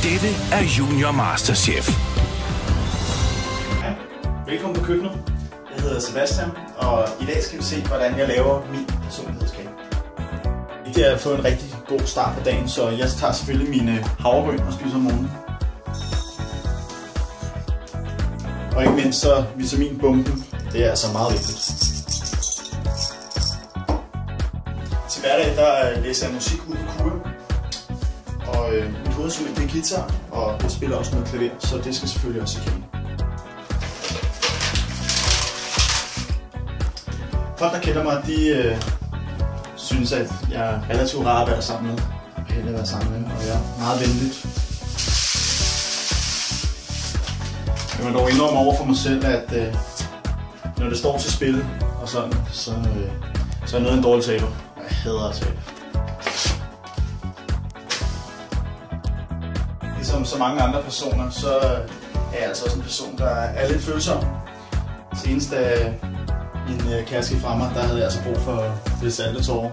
Dette er Junior Masterchef. Hej, velkommen på køkkenet. Jeg hedder Sebastian, og i dag skal vi se, hvordan jeg laver min personlighedskage. Det er at få en rigtig god start på dagen, så jeg tager selvfølgelig mine havregryn og spiser om morgenen. Og ikke mindst så vitaminbomben, det er altså meget vigtigt. Til hverdag der læser jeg musik ud på kur. Og mit hovedinstrument det er guitar, og jeg spiller også noget klaver, så det skal selvfølgelig også i kagen. Folk der kender mig, de synes at jeg er relativt rar at være sammen med, og heldig at være sammen med, og jeg er meget venligt. Jeg må dog indrømme over for mig selv, at når det står til spil og sådan, så er jeg noget af en dårlig taber. Jeg hader at tabe. Ligesom så mange andre personer, så er jeg altså også en person, der er lidt følsom. Senest da min kæreste fra mig, der havde jeg altså brug for det salte tårer.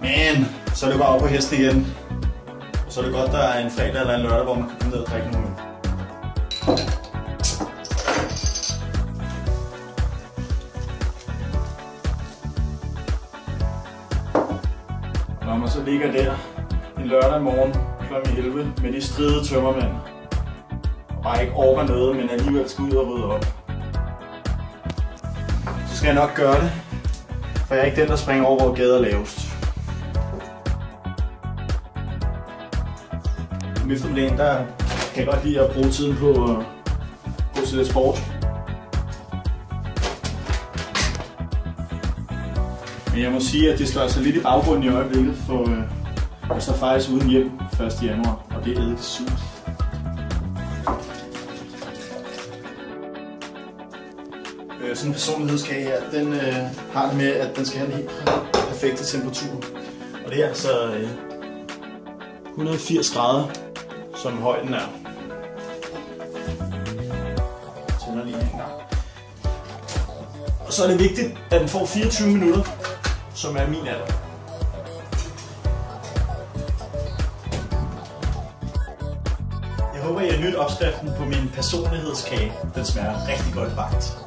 Men så er det bare over på hesten igen. Og så er det godt, der er en fredag eller en lørdag, hvor man kan komme ned og drikke nogle øl. Når man så ligger der en lørdag morgen kl. 11 med de stridede tømmermænd, og bare ikke orker noget, men alligevel skal ud og rydde op, så skal jeg nok gøre det, for jeg er ikke den, der springer over, hvor gader er lavest. Om eftermiddagen, der kan jeg godt lide at bruge tiden på at gå til lidt sport. Men jeg må sige, at det slår altså lidt i baggrunden i øjeblikket, for jeg står faktisk uden hjem 1. januar, og det er eddikesygt. Sådan en personlighedskage her, den har det med, at den skal have en helt perfekte temperatur. Og det er altså 180 grader, som højden er. Tænder lige en gang. Og så er det vigtigt, at den får 24 minutter, som er min alder. Jeg håber, I har nydt opskriften på min personlighedskage. Den smager rigtig godt bagt.